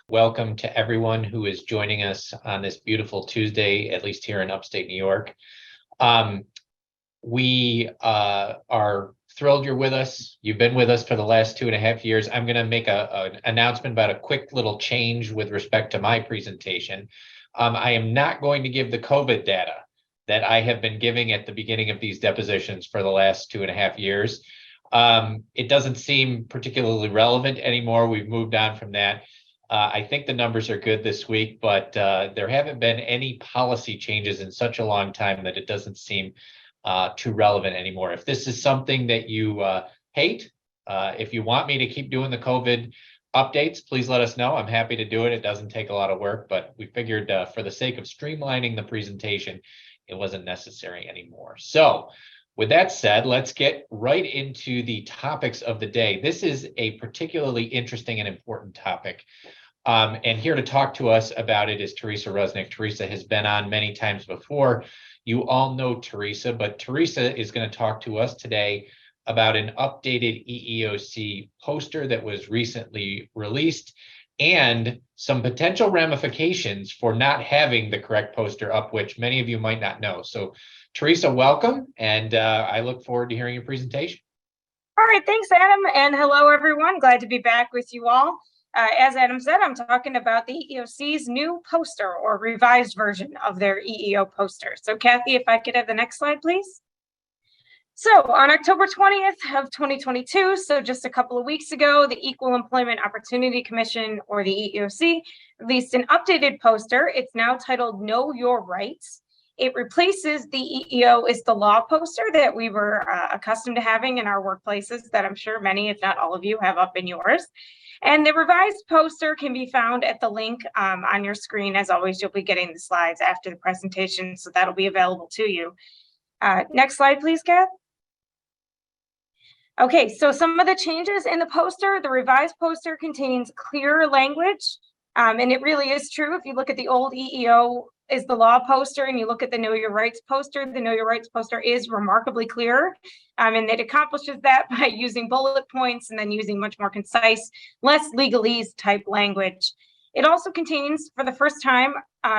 Welcome to everyone who is joining us on this beautiful Tuesday, at least here in upstate New York. We are thrilled you're with us. You've been with us for the last 2.5 years. I'm going to make an announcement about a quick little change with respect to my presentation. I am not going to give the COVID data that I have been giving at the beginning of these depositions for the last 2.5 years. It doesn't seem particularly relevant anymore. We've moved on from that. I think the numbers are good this week, but there haven't been any policy changes in such a long time that it doesn't seem too relevant anymore. If this is something that you hate, if you want me to keep doing the COVID updates, please let us know. I'm happy to do it. It doesn't take a lot of work, but we figured for the sake of streamlining the presentation, it wasn't necessary anymore. So with that said, let's get right into the topics of the day. This is a particularly interesting and important topic. And here to talk to us about it is Teresa Rusnick. Teresa has been on many times before. You all know Teresa, but Teresa is going to talk to us today about an updated EEOC poster that was recently released and some potential ramifications for not having the correct poster up, which many of you might not know. So Teresa, welcome, and I look forward to hearing your presentation. All right, thanks, Adam, and hello, everyone. Glad to be back with you all. As Adam said, I'm talking about the EEOC's new poster or revised version of their EEO poster. So Kathy, if I could have the next slide, please. So on October 20th of 2022, so just a couple of weeks ago, the Equal Employment Opportunity Commission, or the EEOC, released an updated poster. It's now titled Know Your Rights. It replaces the EEO is the law poster that we were accustomed to having in our workplaces that I'm sure many, if not all of you, have up in yours. And the revised poster can be found at the link on your screen. As always, you'll be getting the slides after the presentation, so that'll be available to you. Next slide, please, Kath. Okay, so some of the changes in the poster, the revised poster contains clearer language, and it really is true. If you look at the old EEO is the law poster and you look at the Know Your Rights poster, the Know Your Rights poster is remarkably clear, and it accomplishes that by using bullet points and then using much more concise, less legalese type language. It also contains, for the first time,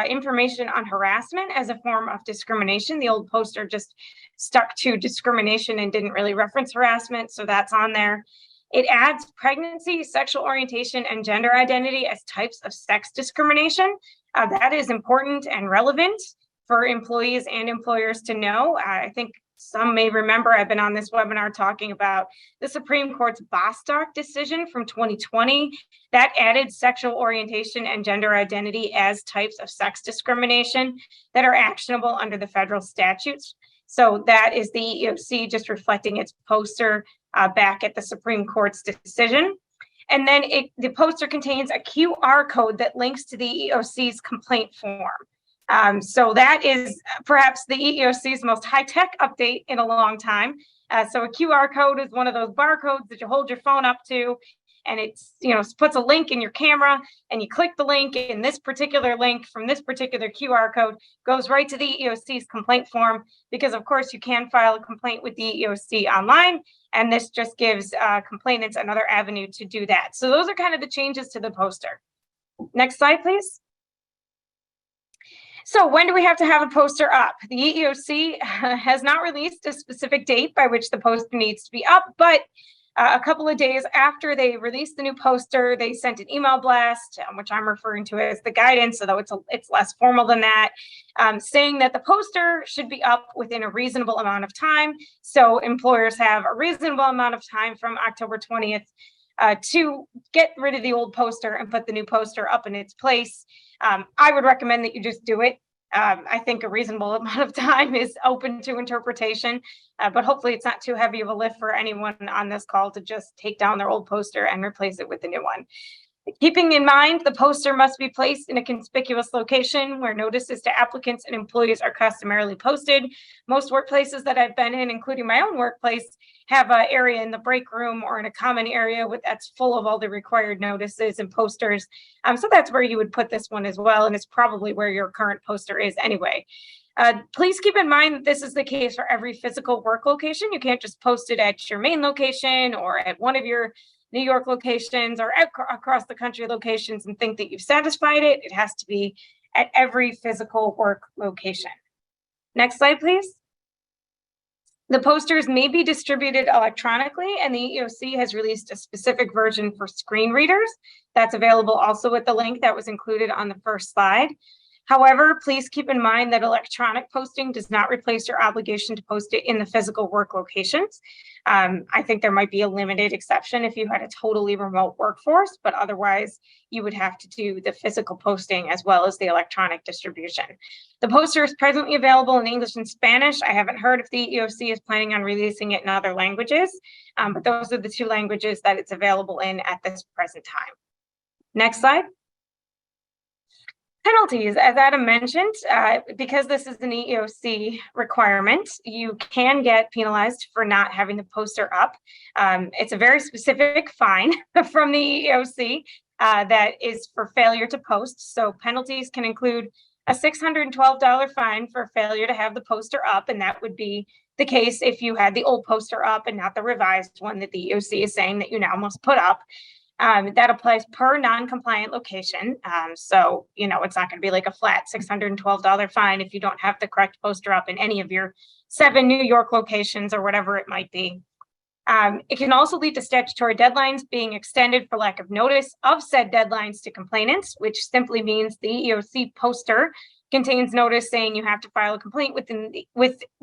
information on harassment as a form of discrimination. The old poster just stuck to discrimination and didn't really reference harassment, so that's on there. It adds pregnancy, sexual orientation, and gender identity as types of sex discrimination. That is important and relevant for employees and employers to know. I think some may remember I've been on this webinar talking about the Supreme Court's Bostock decision from 2020 that added sexual orientation and gender identity as types of sex discrimination that are actionable under the federal statutes. So that is the EEOC just reflecting its poster back at the Supreme Court's decision. And then the poster contains a QR code that links to the EEOC's complaint form. So that is perhaps the EEOC's most high-tech update in a long time. So a QR code is one of those barcodes that you hold your phone up to, and it's, puts a link in your camera, and you click the link, and this particular link from this particular QR code goes right to the EEOC's complaint form, because of course you can file a complaint with the EEOC online, and this just gives complainants another avenue to do that. So those are kind of the changes to the poster. Next slide, please. So when do we have to have a poster up? The EEOC has not released a specific date by which the poster needs to be up, but a couple of days after they released the new poster, they sent an email blast, which I'm referring to as the guidance, although it's less formal than that, saying that the poster should be up within a reasonable amount of time. So employers have a reasonable amount of time from October 20th to get rid of the old poster and put the new poster up in its place. I would recommend that you just do it. I think a reasonable amount of time is open to interpretation, but hopefully it's not too heavy of a lift for anyone on this call to just take down their old poster and replace it with the new one. Keeping in mind, the poster must be placed in a conspicuous location where notices to applicants and employees are customarily posted. Most workplaces that I've been in, including my own workplace, have an area in the break room or in a common area that's full of all the required notices and posters. So that's where you would put this one as well, and it's probably where your current poster is anyway. Please keep in mind that this is the case for every physical work location. You can't just post it at your main location or at one of your New York locations or across the country locations and think that you've satisfied it. It has to be at every physical work location. Next slide, please. The posters may be distributed electronically, and the EEOC has released a specific version for screen readers. That's available also at the link that was included on the first slide. However, please keep in mind that electronic posting does not replace your obligation to post it in the physical work locations. I think there might be a limited exception if you had a totally remote workforce, but otherwise you would have to do the physical posting as well as the electronic distribution. The poster is presently available in English and Spanish. I haven't heard if the EEOC is planning on releasing it in other languages, but those are the two languages that it's available in at this present time. Next slide. Penalties, as Adam mentioned, because this is an EEOC requirement, you can get penalized for not having the poster up. It's a very specific fine from the EEOC that is for failure to post. So penalties can include a $612 fine for failure to have the poster up, and that would be the case if you had the old poster up and not the revised one that the EEOC is saying that you now must put up. That applies per non-compliant location. So, you know, it's not going to be like a flat $612 fine if you don't have the correct poster up in any of your 7 New York locations or whatever it might be. It can also lead to statutory deadlines being extended for lack of notice of said deadlines to complainants, which simply means the EEOC poster contains notice saying you have to file a complaint with the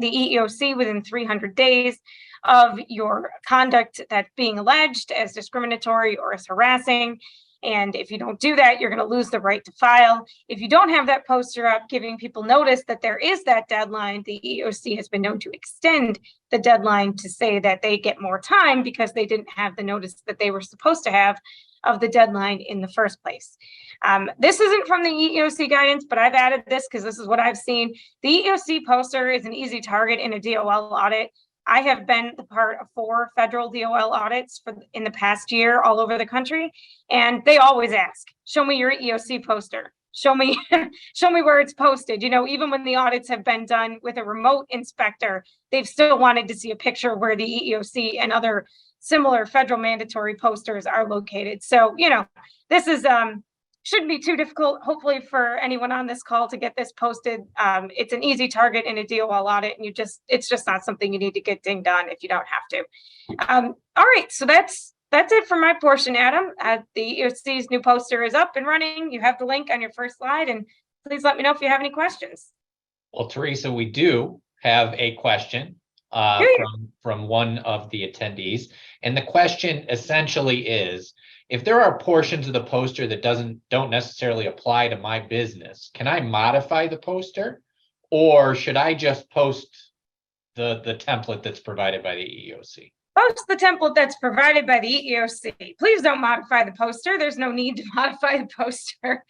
EEOC within 300 days of your conduct that's being alleged as discriminatory or as harassing. And if you don't do that, you're going to lose the right to file. If you don't have that poster up giving people notice that there is that deadline, the EEOC has been known to extend the deadline to say that they get more time because they didn't have the notice that they were supposed to have of the deadline in the first place. This isn't from the EEOC guidance, but I've added this because this is what I've seen. The EEOC poster is an easy target in a DOL audit. I have been the part of 4 federal DOL audits in the past year all over the country, and they always ask, show me your EEOC poster. Show me, show me where it's posted. You know, even when the audits have been done with a remote inspector, they've still wanted to see a picture where the EEOC and other similar federal mandatory posters are located. So, you know, this is shouldn't be too difficult, hopefully, for anyone on this call to get this posted. It's an easy target in a DOL audit, and it's just not something you need to get dinged on if you don't have to. All right, so that's it for my portion, Adam. The EEOC's new poster is up and running. You have the link on your first slide, and please let me know if you have any questions. Well, Teresa, we do have a question from one of the attendees. And the question essentially is, if there are portions of the poster that don't necessarily apply to my business, can I modify the poster, or should I just post the template that's provided by the EEOC? Post the template that's provided by the EEOC. Please don't modify the poster. There's no need to modify the poster.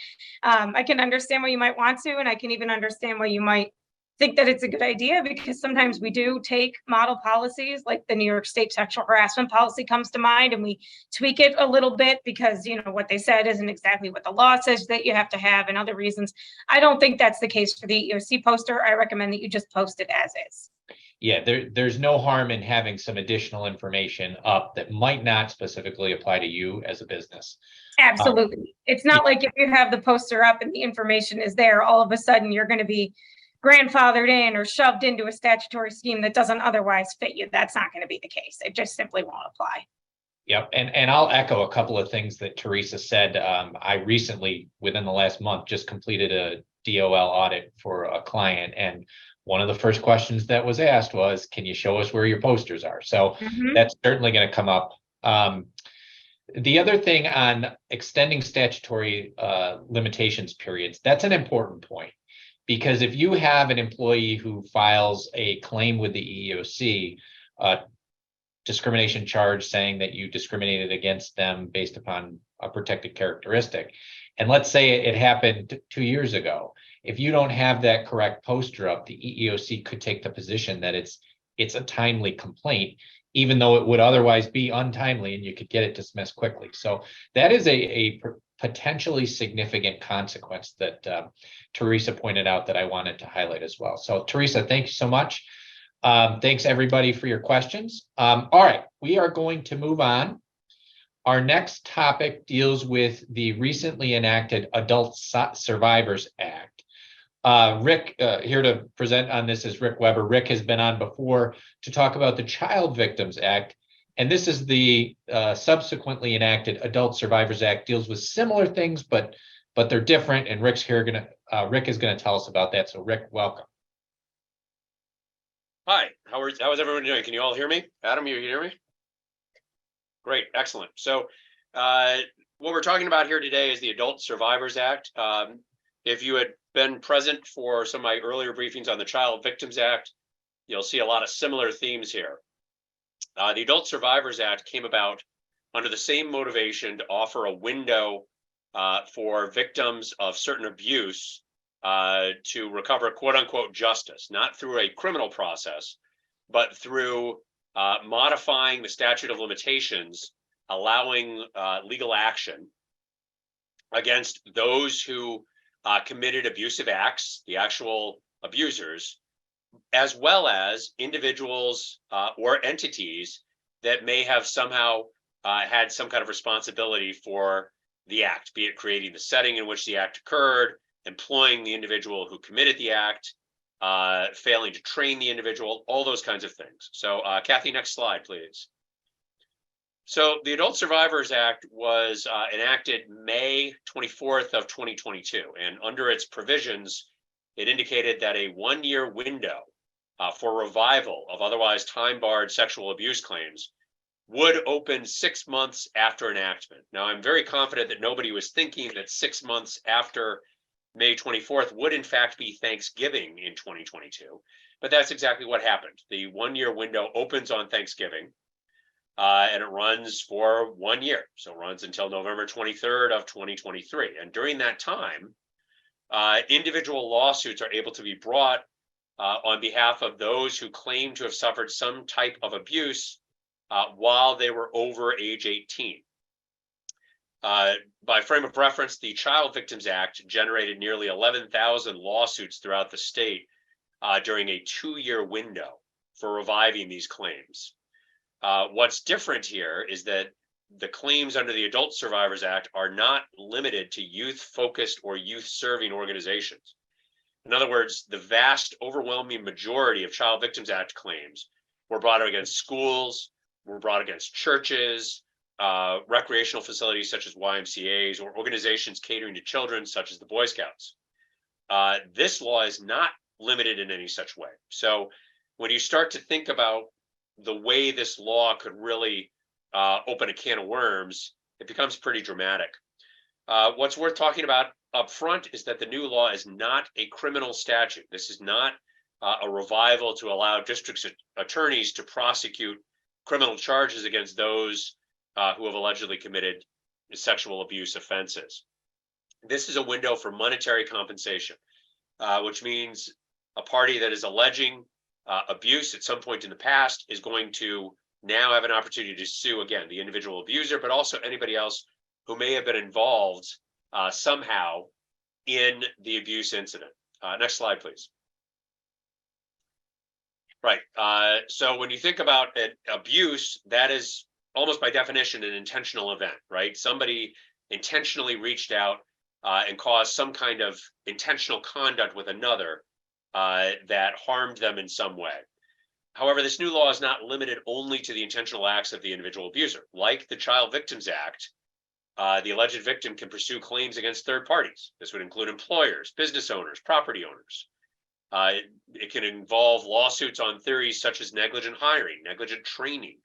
I can understand why you might want to, and I can even understand why you might think that it's a good idea, because sometimes we do take model policies, like the New York State sexual harassment policy comes to mind, and we tweak it a little bit because, you know, what they said isn't exactly what the law says that you have to have, and other reasons. I don't think that's the case for the EEOC poster. I recommend that you just post it as is. Yeah, there's no harm in having some additional information up that might not specifically apply to you as a business. Absolutely. It's not like if you have the poster up and the information is there, all of a sudden you're going to be grandfathered in or shoved into a statutory scheme that doesn't otherwise fit you. That's not going to be the case. It just simply won't apply. Yep. And I'll echo a couple of things that Teresa said. I recently, within the last month, just completed a DOL audit for a client. And one of the first questions that was asked was, can you show us where your posters are? So that's certainly going to come up. The other thing on extending statutory limitations periods, that's an important point. Because if you have an employee who files a claim with the EEOC, discrimination charge saying that you discriminated against them based upon a protected characteristic, and let's say it happened 2 years ago, if you don't have that correct poster up, the EEOC could take the position that it's a timely complaint, even though it would otherwise be untimely, and you could get it dismissed quickly. So that is a potentially significant consequence that Teresa pointed out that I wanted to highlight as well. So Teresa, thank you so much. Thanks everybody for your questions. All right, we are going to move on Our next topic deals with the recently enacted Adult Survivors Act. Rick, here to present on this is Rick Weber. Rick has been on before to talk about the Child Victims Act. And this is the subsequently enacted Adult Survivors Act, deals with similar things, but they're different. And Rick is gonna tell us about that. So Rick, welcome. Hi, how is everyone doing? Can you all hear me? Adam, you hear me? Great, excellent. So what we're talking about here today is the Adult Survivors Act. If you had been present for some of my earlier briefings on the Child Victims Act, you'll see a lot of similar themes here. The Adult Survivors Act came about under the same motivation to offer a window for victims of certain abuse to recover quote unquote justice, not through a criminal process, but through modifying the statute of limitations, allowing legal action against those who committed abusive acts, the actual abusers, as well as individuals or entities that may have somehow had some kind of responsibility for the act, be it creating the setting in which the act occurred, employing the individual who committed the act, failing to train the individual, all those kinds of things. So Kathy, next slide, please. So the Adult Survivors Act was enacted May 24th of 2022, and under its provisions, it indicated that a one-year window for revival of otherwise time-barred sexual abuse claims would open 6 months after enactment. Now, I'm very confident that nobody was thinking that 6 months after May 24th would in fact be Thanksgiving in 2022, but that's exactly what happened. The one-year window opens on Thanksgiving, and it runs for 1 year. So it runs until November 23rd of 2023. And during that time, individual lawsuits are able to be brought on behalf of those who claim to have suffered some type of abuse while they were over age 18. By frame of reference, the Child Victims Act generated nearly 11,000 lawsuits throughout the state during a 2-year window for reviving these claims. What's different here is that the claims under the Adult Survivors Act are not limited to youth-focused or youth-serving organizations. In other words, the vast, overwhelming majority of Child Victims Act claims were brought against schools, were brought against churches, recreational facilities such as YMCAs, or organizations catering to children such as the Boy Scouts. This law is not limited in any such way. So when you start to think about the way this law could really open a can of worms, it becomes pretty dramatic. What's worth talking about up front is that the new law is not a criminal statute. This is not a revival to allow district attorneys to prosecute criminal charges against those who have allegedly committed sexual abuse offenses. This is a window for monetary compensation, which means a party that is alleging abuse at some point in the past is going to now have an opportunity to sue, again, the individual abuser, but also anybody else who may have been involved somehow in the abuse incident. Next slide, please. Right. So when you think about abuse, that is almost by definition an intentional event, right? Somebody intentionally reached out and caused some kind of intentional conduct with another that harmed them in some way. However, this new law is not limited only to the intentional acts of the individual abuser. Like the Child Victims Act, the alleged victim can pursue claims against third parties. This would include employers, business owners, property owners. It can involve lawsuits on theories such as negligent hiring, negligent training,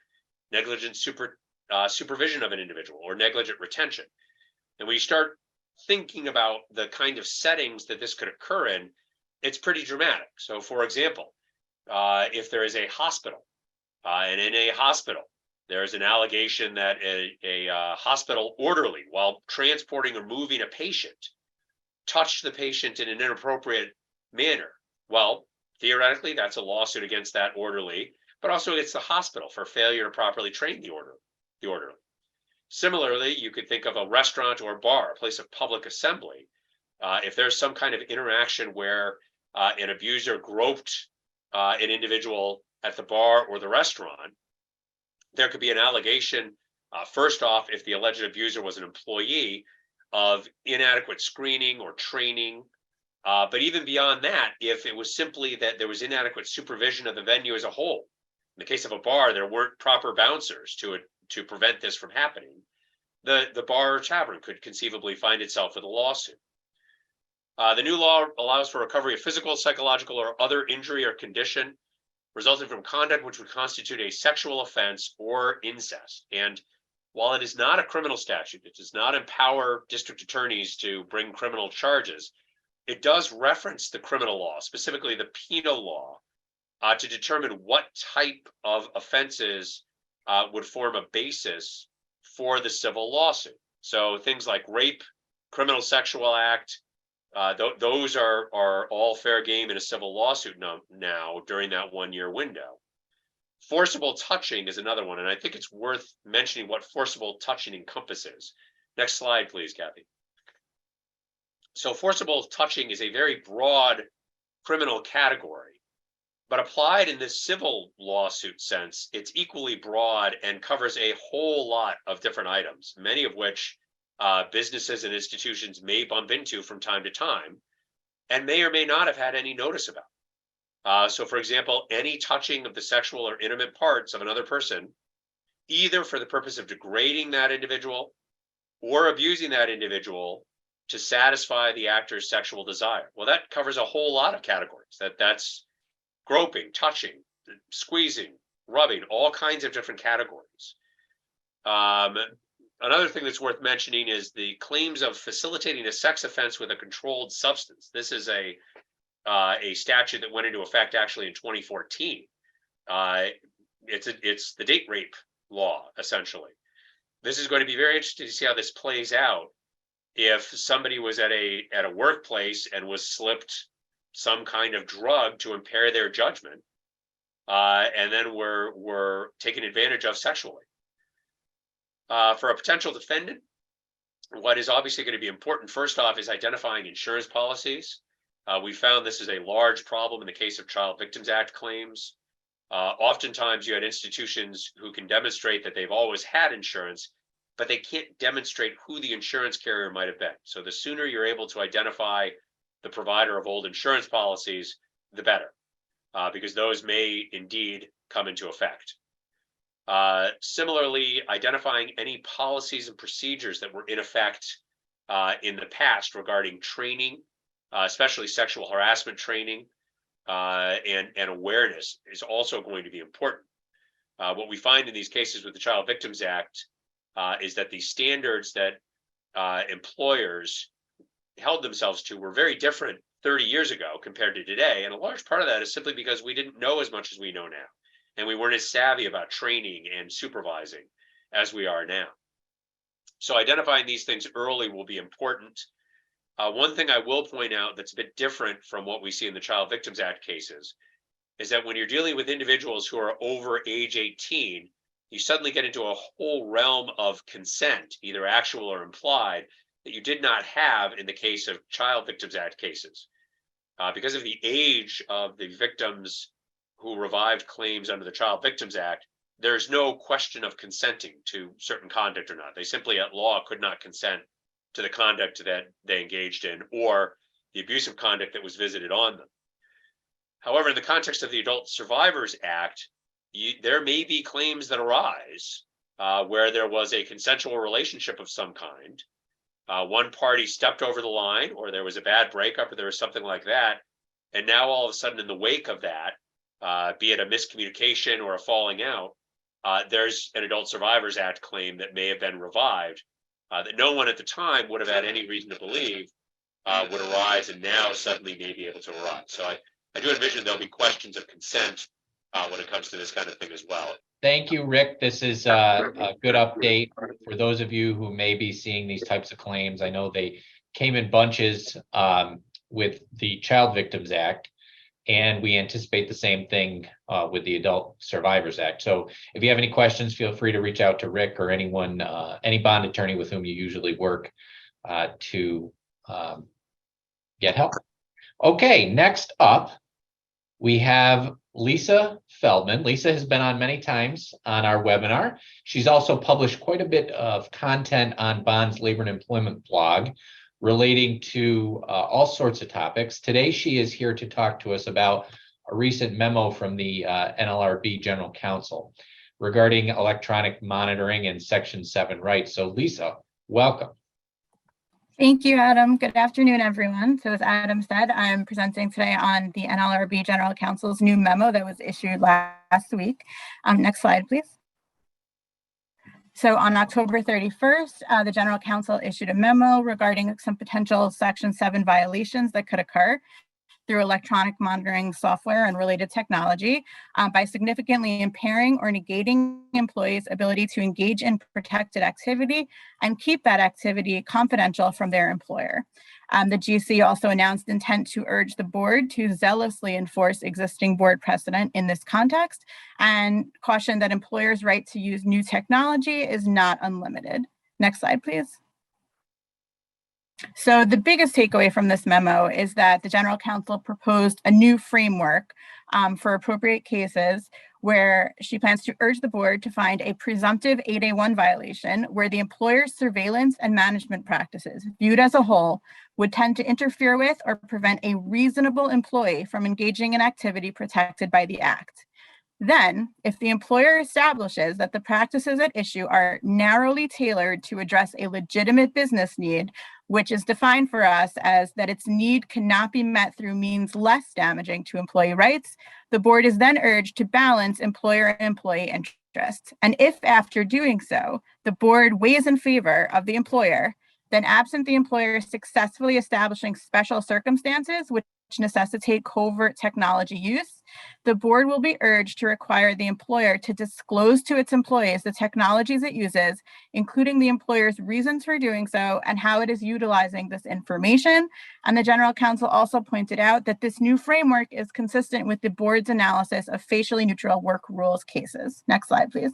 negligent supervision of an individual, or negligent retention. And when you start thinking about the kind of settings that this could occur in, it's pretty dramatic. So for example, if there is a hospital, and in a hospital, there's an allegation that a hospital orderly, while transporting or moving a patient, touched the patient in an inappropriate manner. Well, theoretically, that's a lawsuit against that orderly, but also against the hospital for failure to properly train the orderly. Similarly, you could think of a restaurant or bar, a place of public assembly. If there's some kind of interaction where an abuser groped an individual at the bar or the restaurant, there could be an allegation First off, if the alleged abuser was an employee of inadequate screening or training, but even beyond that, if it was simply that there was inadequate supervision of the venue as a whole. In the case of a bar, there weren't proper bouncers to prevent this from happening. The bar or tavern could conceivably find itself with a lawsuit. The new law allows for recovery of physical, psychological, or other injury or condition resulting from conduct which would constitute a sexual offense or incest. And while it is not a criminal statute, it does not empower district attorneys to bring criminal charges, it does reference the criminal law, specifically the penal law, to determine what type of offenses would form a basis for the civil lawsuit. So things like rape, criminal sexual act, those are all fair game in a civil lawsuit now during that 1 year window. Forcible touching is another one, and I think it's worth mentioning what forcible touching encompasses. Next slide, please, Kathy. So forcible touching is a very broad criminal category, but applied in this civil lawsuit sense, it's equally broad and covers a whole lot of different items, many of which businesses and institutions may bump into from time to time and may or may not have had any notice about. So, for example, any touching of the sexual or intimate parts of another person, either for the purpose of degrading that individual or abusing that individual to satisfy the actor's sexual desire. Well, that covers a whole lot of categories. That's groping, touching, squeezing, rubbing, all kinds of different categories. Another thing that's worth mentioning is the claims of facilitating a sex offense with a controlled substance. This is a statute that went into effect actually in 2014. It's the date rape law, essentially. This is going to be very interesting to see how this plays out if somebody was at a workplace and was slipped some kind of drug to impair their judgment, and then were taken advantage of sexually. For a potential defendant, what is obviously going to be important, first off, is identifying insurance policies. We found this is a large problem in the case of Child Victims Act claims. Oftentimes you had institutions who can demonstrate that they've always had insurance, but they can't demonstrate who the insurance carrier might have been. So the sooner you're able to identify the provider of old insurance policies, the better, because those may indeed come into effect. Similarly, identifying any policies and procedures that were in effect in the past regarding training, especially sexual harassment training, and awareness is also going to be important. What we find in these cases with the Child Victims Act is that the standards that employers held themselves to were very different 30 years ago compared to today. And a large part of that is simply because we didn't know as much as we know now. And we weren't as savvy about training and supervising as we are now. So identifying these things early will be important. One thing I will point out that's a bit different from what we see in the Child Victims Act cases is that when you're dealing with individuals who are over age 18, you suddenly get into a whole realm of consent, either actual or implied, that you did not have in the case of Child Victims Act cases. Because of the age of the victims who revived claims under the Child Victims Act, there's no question of consenting to certain conduct or not. They simply at law could not consent to the conduct that they engaged in or the abusive conduct that was visited on them. However, in the context of the Adult Survivors Act, there may be claims that arise where there was a consensual relationship of some kind. One party stepped over the line, or there was a bad breakup, or there was something like that. And now all of a sudden in the wake of that, be it a miscommunication or a falling out, there's an Adult Survivors Act claim that may have been revived that no one at the time would have had any reason to believe would arise, and now suddenly may be able to arise. So I do envision there'll be questions of consent when it comes to this kind of thing as well. Thank you, Rick. This is a good update for those of you who may be seeing these types of claims. I know they came in bunches with the Child Victims Act, and we anticipate the same thing with the Adult Survivors Act. So if you have any questions, feel free to reach out to Rick or anyone, any bond attorney with whom you usually work to get help. Okay, next up, we have Lisa Feldman. Lisa has been on many times on our webinar. She's also published quite a bit of content on Bond's Labor and Employment blog relating to all sorts of topics. Today, she is here to talk to us about a recent memo from the NLRB General Counsel regarding electronic monitoring and Section 7 rights. So Lisa, welcome. Thank you, Adam. Good afternoon, everyone. So as Adam said, I'm presenting today on the NLRB General Counsel's new memo that was issued last week. Next slide, please. So on October 31st, the General Counsel issued a memo regarding some potential Section 7 violations that could occur through electronic monitoring software and related technology by significantly impairing or negating employees' ability to engage in protected activity and keep that activity confidential from their employer. The GC also announced intent to urge the board to zealously enforce existing board precedent in this context and caution that employers' right to use new technology is not unlimited. Next slide, please. So the biggest takeaway from this memo is that the General Counsel proposed a new framework for appropriate cases where she plans to urge the board to find a presumptive 8A1 violation where the employer's surveillance and management practices, viewed as a whole, would tend to interfere with or prevent a reasonable employee from engaging in activity protected by the Act. Then, if the employer establishes that the practices at issue are narrowly tailored to address a legitimate business need, which is defined for us as that its need cannot be met through means less damaging to employee rights, the board is then urged to balance employer and employee interests. And if after doing so, the board weighs in favor of the employer, then absent the employer successfully establishing special circumstances which necessitate covert technology use, the board will be urged to require the employer to disclose to its employees the technologies it uses, including the employer's reasons for doing so and how it is utilizing this information. And the General Counsel also pointed out that this new framework is consistent with the board's analysis of facially neutral work rules cases. Next slide, please.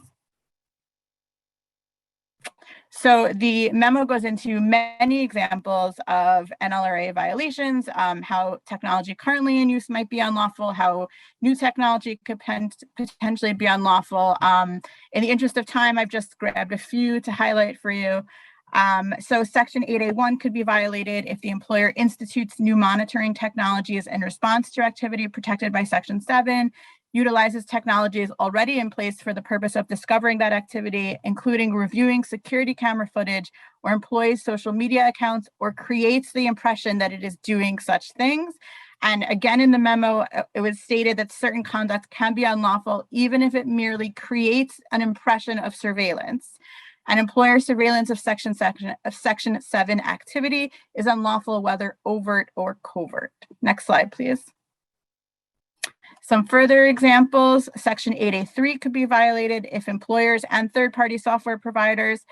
So the memo goes into many examples of NLRA violations, how technology currently in use might be unlawful, how new technology could potentially be unlawful. In the interest of time, I've just grabbed a few to highlight for you. So Section 8A1 could be violated if the employer institutes new monitoring technologies in response to activity protected by Section 7, utilizes technologies already in place for the purpose of discovering that activity, including reviewing security camera footage or employees' social media accounts, or creates the impression that it is doing such things. And again, in the memo, it was stated that certain conduct can be unlawful, even if it merely creates an impression of surveillance. An employer surveillance of Section 7 activity is unlawful, whether overt or covert. Next slide, please. Some further examples, Section 8A3 could be violated if employers and third-party software providers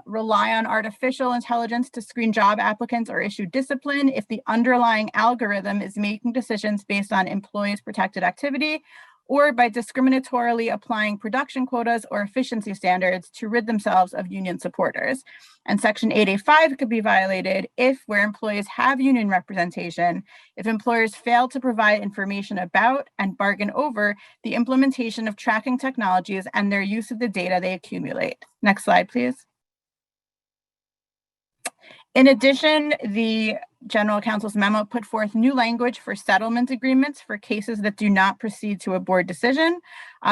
rely on artificial intelligence to screen job applicants or issue discipline if the underlying algorithm is making decisions based on employees' protected activity, or by discriminatorily applying production quotas or efficiency standards to rid themselves of union supporters. And Section 8A5 could be violated if, where employees have union representation, if employers fail to provide information about and bargain over the implementation of tracking technologies and their use of the data they accumulate. Next slide, please. In addition, the General Counsel's memo put forth new language for settlement agreements for cases that do not proceed to a board decision.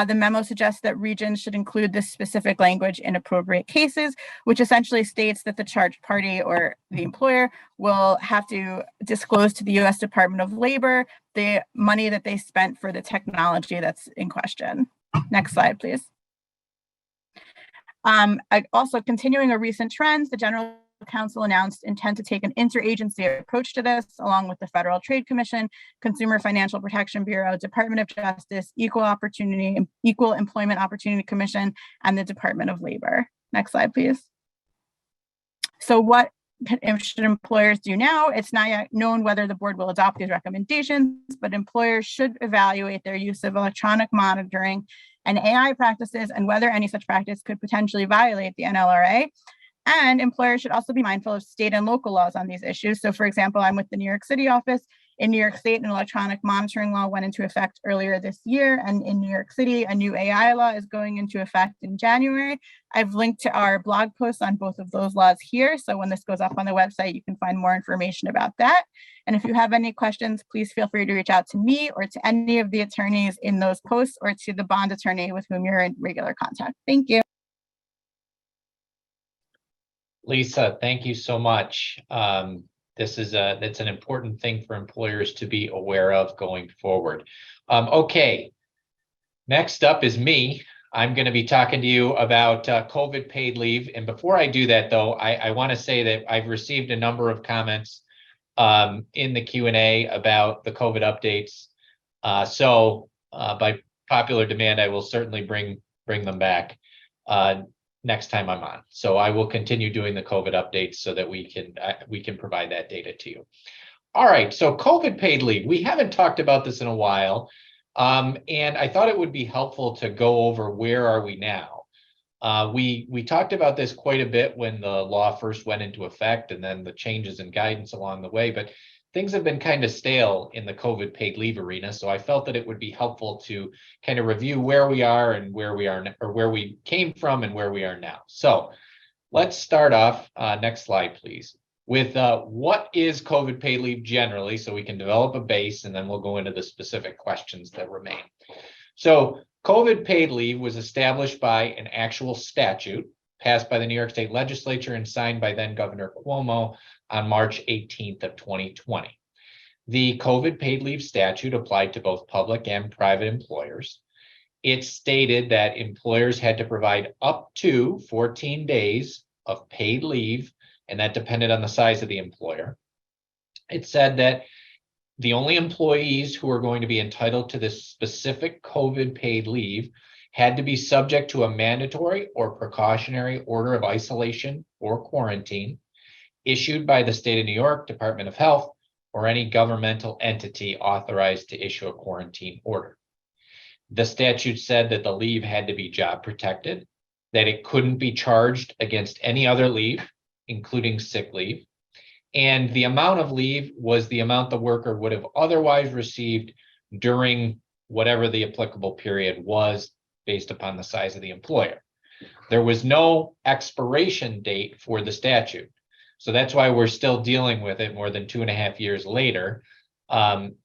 The memo suggests that regions should include this specific language in appropriate cases, which essentially states that the charged party or the employer will have to disclose to the U.S. Department of Labor the money that they spent for the technology that's in question. Next slide, please. Also, continuing a recent trend, the General Counsel announced intent to take an interagency approach to this, along with the Federal Trade Commission, Consumer Financial Protection Bureau, Department of Justice, Equal Employment Opportunity Commission, and the Department of Labor. Next slide, please. So what should employers do now? It's not yet known whether the board will adopt these recommendations, but employers should evaluate their use of electronic monitoring and AI practices and whether any such practice could potentially violate the NLRA. And employers should also be mindful of state and local laws on these issues. So for example, I'm with the New York City office. In New York State, an electronic monitoring law went into effect earlier this year, and in New York City, a new AI law is going into effect in January. I've linked to our blog posts on both of those laws here, so when this goes up on the website, you can find more information about that. And if you have any questions, please feel free to reach out to me or to any of the attorneys in those posts or to the bond attorney with whom you're in regular contact. Thank you. Lisa, thank you so much. That's an important thing for employers to be aware of going forward. Okay, next up is me. I'm going to be talking to you about COVID paid leave. And before I do that, though, I want to say that I've received a number of comments in the Q&A about the COVID updates. So by popular demand, I will certainly bring them back next time I'm on. So I will continue doing the COVID updates so that we can provide that data to you. All right, so COVID paid leave. We haven't talked about this in a while, and I thought it would be helpful to go over where are we now. We talked about this quite a bit when the law first went into effect, and then the changes in guidance along the way, but things have been kind of stale in the COVID paid leave arena. So I felt that it would be helpful to kind of review where we are and where we are, or where we came from and where we are now. So let's start off, next slide, please, with what is COVID paid leave generally, so we can develop a base, and then we'll go into the specific questions that remain. So COVID paid leave was established by an actual statute passed by the New York State Legislature and signed by then Governor Cuomo on March 18th of 2020. The COVID paid leave statute applied to both public and private employers. It stated that employers had to provide up to 14 days of paid leave, and that depended on the size of the employer. It said that the only employees who are going to be entitled to this specific COVID paid leave had to be subject to a mandatory or precautionary order of isolation or quarantine issued by the state of New York Department of Health or any governmental entity authorized to issue a quarantine order. The statute said that the leave had to be job protected, that it couldn't be charged against any other leave, including sick leave, and the amount of leave was the amount the worker would have otherwise received during whatever the applicable period was based upon the size of the employer. There was no expiration date for the statute. So that's why we're still dealing with it more than 2.5 years later.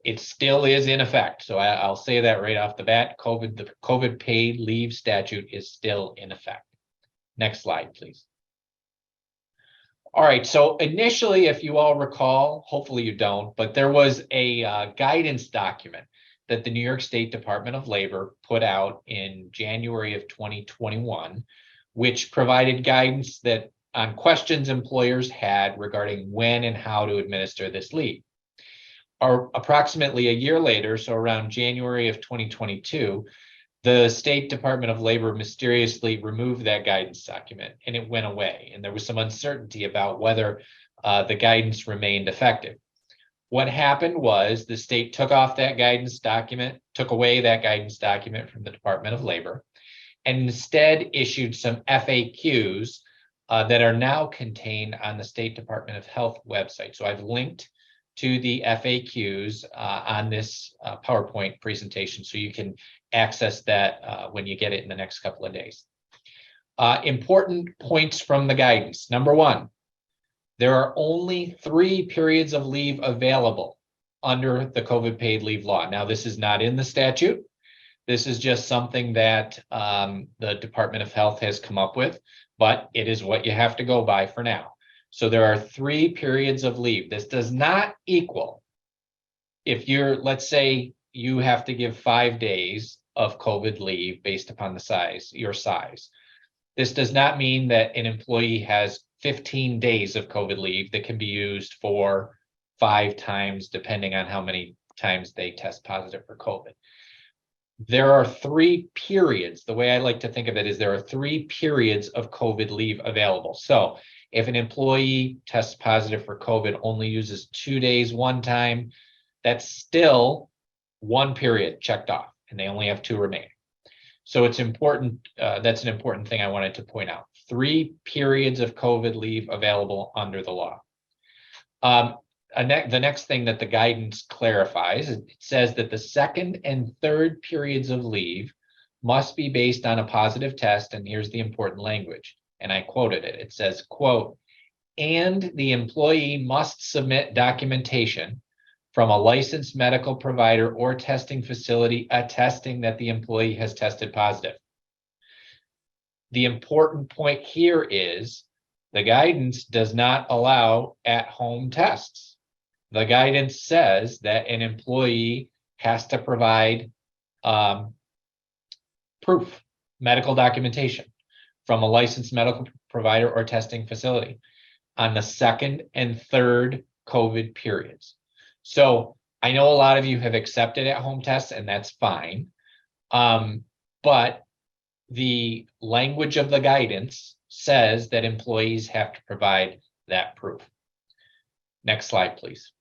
It still is in effect. So I'll say that right off the bat, the COVID paid leave statute is still in effect. Next slide, please. All right, so initially, if you all recall, hopefully you don't, but there was a guidance document that the New York State Department of Labor put out in January of 2021, which provided guidance that on questions employers had regarding when and how to administer this leave. Or approximately a year later, so around January of 2022, the State Department of Labor mysteriously removed that guidance document and it went away. And there was some uncertainty about whether the guidance remained effective. What happened was the state took away that guidance document from the Department of Labor, and instead issued some FAQs that are now contained on the State Department of Health website. So I've linked to the FAQs on this PowerPoint presentation, so you can access that when you get it in the next couple of days. Important points from the guidance. Number one, there are only 3 periods of leave available under the COVID paid leave law. Now, this is not in the statute. This is just something that the Department of Health has come up with, but it is what you have to go by for now. So there are 3 periods of leave. This does not equal, if you're, let's say you have to give 5 days of COVID leave based upon your size. This does not mean that an employee has 15 days of COVID leave that can be used for 5 times, depending on how many times they test positive for COVID. There are 3 periods. The way I like to think of it is there are 3 periods of COVID leave available. So if an employee tests positive for COVID, only uses 2 days one time, that's still 1 period checked off, and they only have 2 remaining. So it's important, that's an important thing I wanted to point out. 3 periods of COVID leave available under the law. the next thing that the guidance clarifies, it says that the second and third periods of leave must be based on a positive test, and here's the important language, and I quoted it. It says, quote, "And the employee must submit documentation from a licensed medical provider or testing facility attesting that the employee has tested positive." The important point here is the guidance does not allow at-home tests. The guidance says that an employee has to provide proof, medical documentation from a licensed medical provider or testing facility on the second and third COVID periods. So I know a lot of you have accepted at-home tests, and that's fine. But the language of the guidance says that employees have to provide that proof. Next slide, please.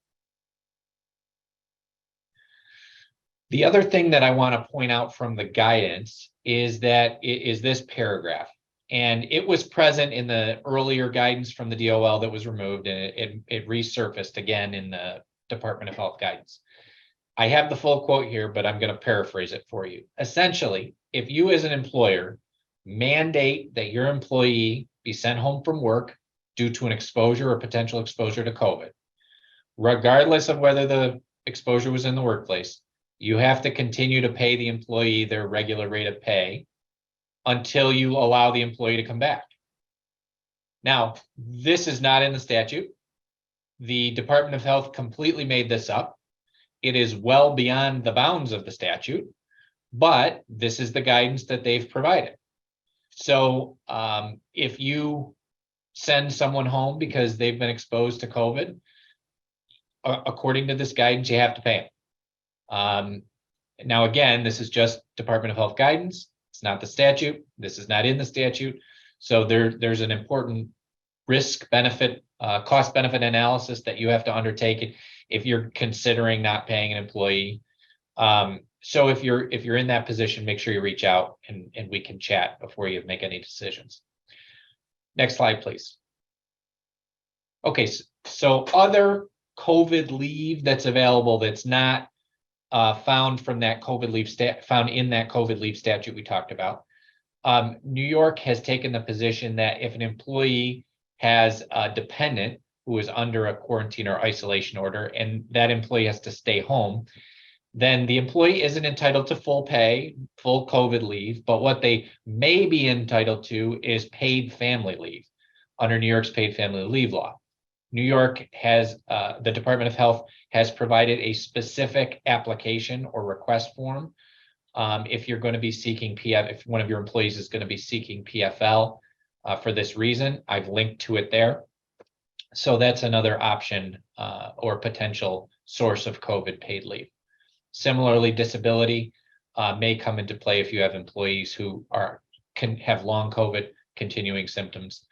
The other thing that I want to point out from the guidance is that it is this paragraph, and it was present in the earlier guidance from the DOL that was removed, and it resurfaced again in the Department of Health guidance. I have the full quote here, but I'm going to paraphrase it for you. Essentially, if you as an employer mandate that your employee be sent home from work due to an exposure or potential exposure to COVID, regardless of whether the exposure was in the workplace, you have to continue to pay the employee their regular rate of pay until you allow the employee to come back. Now, this is not in the statute. The Department of Health completely made this up. It is well beyond the bounds of the statute, but this is the guidance that they've provided. So if you send someone home because they've been exposed to COVID, according to this guidance, you have to pay them. Now, again, this is just Department of Health guidance. It's not the statute. This is not in the statute. So there's an important risk benefit, cost benefit analysis that you have to undertake if you're considering not paying an employee. So if you're in that position, make sure you reach out and we can chat before you make any decisions. Next slide, please. Okay, so other COVID leave that's available that's not found from that COVID leave found in that COVID leave statute we talked about. New York has taken the position that if an employee has a dependent who is under a quarantine or isolation order and that employee has to stay home, then the employee isn't entitled to full pay, full COVID leave, but what they may be entitled to is paid family leave under New York's paid family leave law. New York has, the Department of Health has provided a specific application or request form. If you're going to be seeking if one of your employees is going to be seeking PFL for this reason, I've linked to it there. So that's another option or potential source of COVID paid leave. Similarly, disability may come into play if you have employees who can have long COVID continuing symptoms.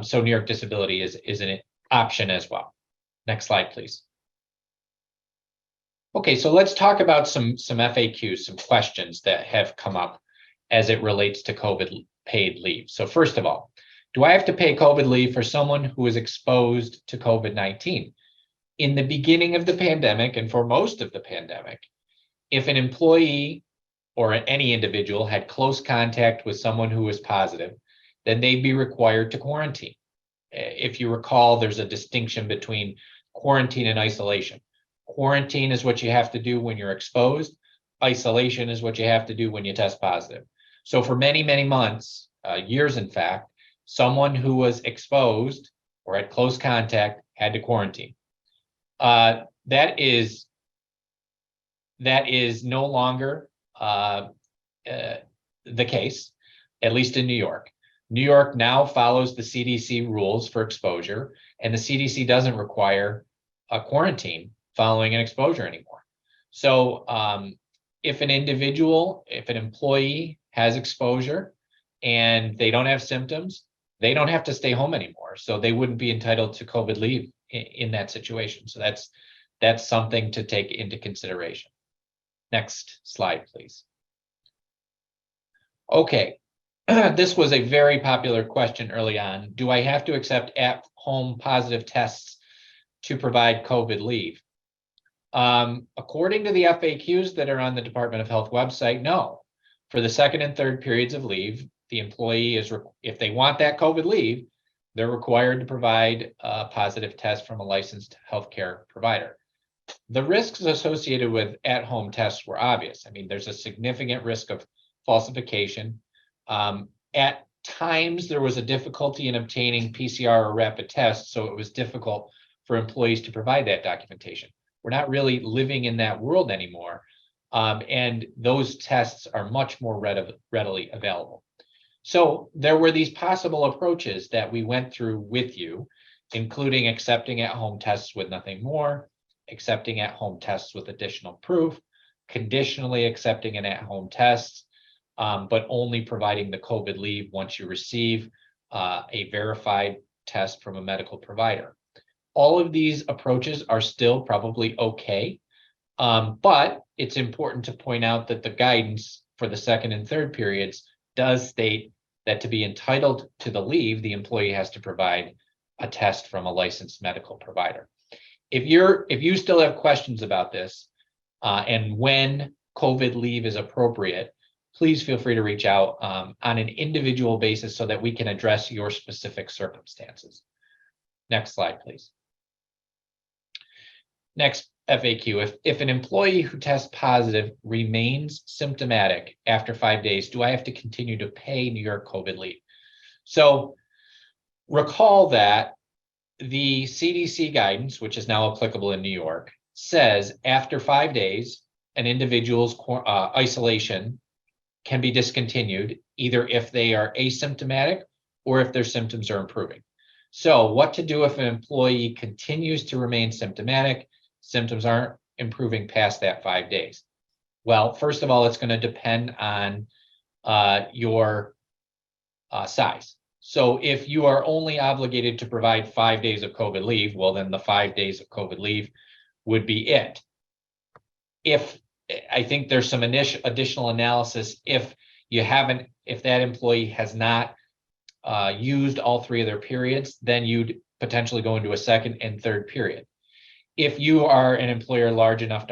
So New York disability is an option as well. Next slide, please. Okay, so let's talk about some FAQs, some questions that have come up as it relates to COVID paid leave. So first of all, do I have to pay COVID leave for someone who is exposed to COVID-19? In the beginning of the pandemic and for most of the pandemic, if an employee or any individual had close contact with someone who was positive, then they'd be required to quarantine. If you recall, there's a distinction between quarantine and isolation. Quarantine is what you have to do when you're exposed. Isolation is what you have to do when you test positive. So for many, many months, years in fact, someone who was exposed or had close contact had to quarantine. That is no longer the case, at least in New York. New York now follows the CDC rules for exposure, and the CDC doesn't require a quarantine following an exposure anymore. So if an employee has exposure and they don't have symptoms, they don't have to stay home anymore. So they wouldn't be entitled to COVID leave in that situation. So that's something to take into consideration. Next slide, please. Okay, this was a very popular question early on. Do I have to accept at-home positive tests to provide COVID leave? According to the FAQs that are on the Department of Health website, no. For the second and third periods of leave, the employee is, if they want that COVID leave, they're required to provide a positive test from a licensed healthcare provider. The risks associated with at-home tests were obvious. I mean, there's a significant risk of falsification. At times, there was a difficulty in obtaining PCR or rapid tests, so it was difficult for employees to provide that documentation. We're not really living in that world anymore, and those tests are much more readily available. So there were these possible approaches that we went through with you, including accepting at-home tests with nothing more, accepting at-home tests with additional proof, conditionally accepting an at-home test, but only providing the COVID leave once you receive a verified test from a medical provider. All of these approaches are still probably okay, but it's important to point out that the guidance for the second and third periods does state that to be entitled to the leave, the employee has to provide a test from a licensed medical provider. If you still have questions about this and when COVID leave is appropriate, please feel free to reach out on an individual basis so that we can address your specific circumstances. Next slide, please. Next FAQ, if an employee who tests positive remains symptomatic after 5 days, do I have to continue to pay New York COVID leave? So recall that the CDC guidance, which is now applicable in New York, says after 5 days, an individual's isolation can be discontinued, either if they are asymptomatic or if their symptoms are improving. So what to do if an employee continues to remain symptomatic, symptoms aren't improving past that 5 days? Well, first of all, it's going to depend on your size. So if you are only obligated to provide 5 days of COVID leave, well, then the 5 days of COVID leave would be it. If I think there's some additional analysis, if that employee has not used all 3 of their periods, then you'd potentially go into a second and third period. If you are an employer large enough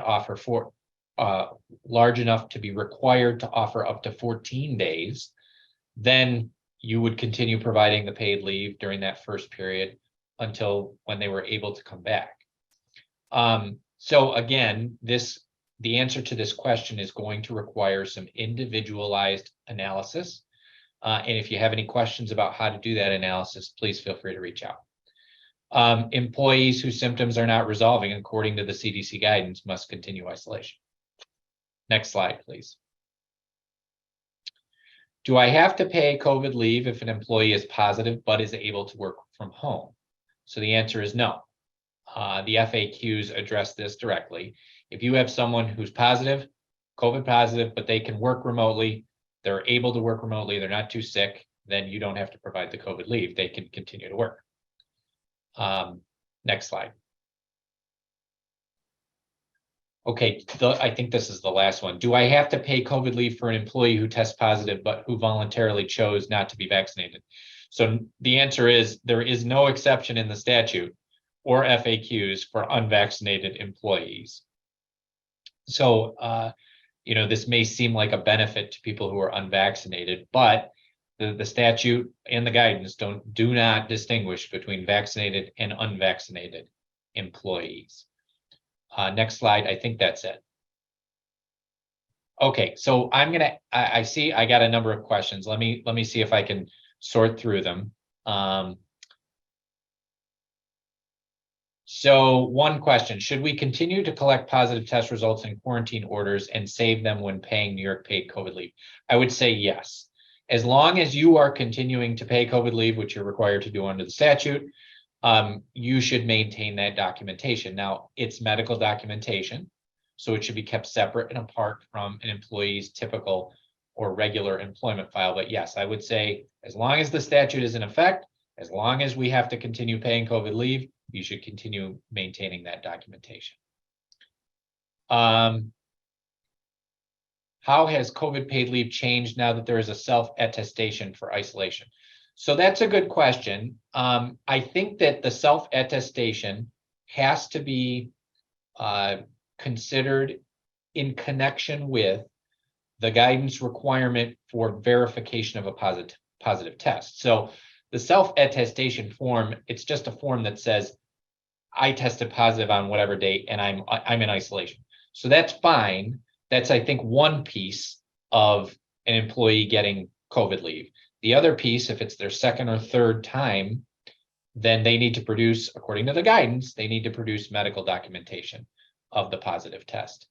to be required to offer up to 14 days, then you would continue providing the paid leave during that first period until when they were able to come back. So again, the answer to this question is going to require some individualized analysis. And if you have any questions about how to do that analysis, please feel free to reach out. Employees whose symptoms are not resolving according to the CDC guidance must continue isolation. Next slide, please. Do I have to pay COVID leave if an employee is positive but is able to work from home? So the answer is no. The FAQs address this directly. If you have someone who's positive, COVID positive, but they can work remotely, they're able to work remotely, they're not too sick, then you don't have to provide the COVID leave. They can continue to work. Next slide. Okay, I think this is the last one. Do I have to pay COVID leave for an employee who tests positive but who voluntarily chose not to be vaccinated? So the answer is there is no exception in the statute or FAQs for unvaccinated employees. So, this may seem like a benefit to people who are unvaccinated, but the statute and the guidance do not distinguish between vaccinated and unvaccinated employees. Next slide. I think that's it. Okay, so I see I got a number of questions. Let me see if I can sort through them. So one question, should we continue to collect positive test results and quarantine orders and save them when paying New York paid COVID leave? I would say yes. As long as you are continuing to pay COVID leave, which you're required to do under the statute, you should maintain that documentation. Now, it's medical documentation, so it should be kept separate and apart from an employee's typical or regular employment file. But yes, I would say as long as the statute is in effect, as long as we have to continue paying COVID leave, you should continue maintaining that documentation. How has COVID paid leave changed now that there is a self-attestation for isolation? So that's a good question. I think that the self-attestation has to be considered in connection with the guidance requirement for verification of a positive test. So the self-attestation form, it's just a form that says, I tested positive on whatever date and I'm in isolation. So that's fine. That's, I think, one piece of an employee getting COVID leave. The other piece, if it's their second or third time, then they need to produce, according to the guidance, they need to produce medical documentation of the positive test.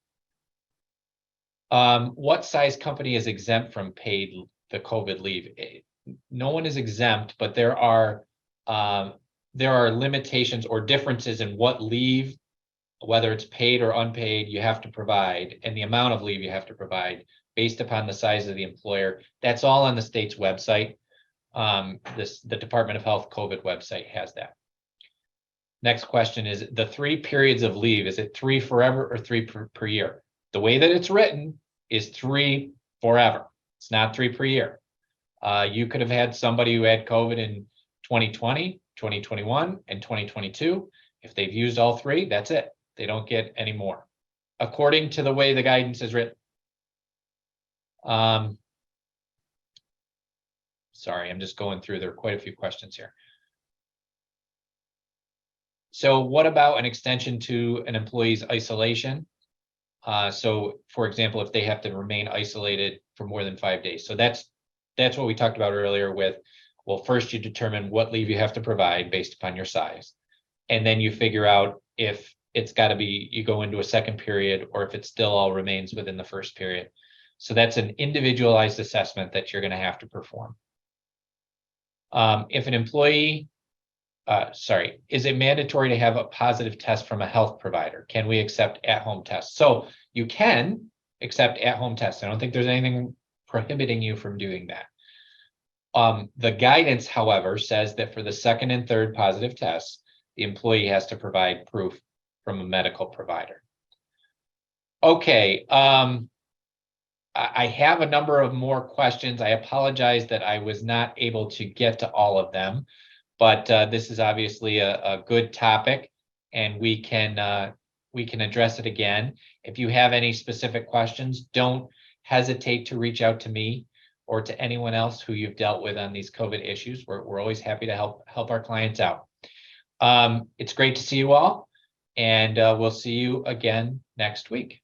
What size company is exempt from paid the COVID leave? No one is exempt, but there are limitations or differences in what leave, whether it's paid or unpaid, you have to provide, and the amount of leave you have to provide based upon the size of the employer. That's all on the state's website. The Department of Health COVID website has that. Next question is the 3 periods of leave. Is it 3 forever or 3 per year? The way that it's written is 3 forever. It's not 3 per year. You could have had somebody who had COVID in 2020, 2021, and 2022. If they've used all 3, that's it. They don't get any more, according to the way the guidance is written. Sorry, I'm just going through. There are quite a few questions here. So what about an extension to an employee's isolation? So for example, if they have to remain isolated for more than 5 days. So that's what we talked about earlier with, well, first you determine what leave you have to provide based upon your size. And then you figure out if it's got to be, you go into a second period, or if it still all remains within the first period. So that's an individualized assessment that you're going to have to perform. If an employee, is it mandatory to have a positive test from a health provider? Can we accept at-home tests? So you can accept at-home tests. I don't think there's anything prohibiting you from doing that. The guidance, however, says that for the second and third positive tests, the employee has to provide proof from a medical provider. Okay. I have a number of more questions. I apologize that I was not able to get to all of them, but this is obviously a good topic, and we can address it again. If you have any specific questions, don't hesitate to reach out to me or to anyone else who you've dealt with on these COVID issues. We're always happy to help our clients out. It's great to see you all, and we'll see you again next week.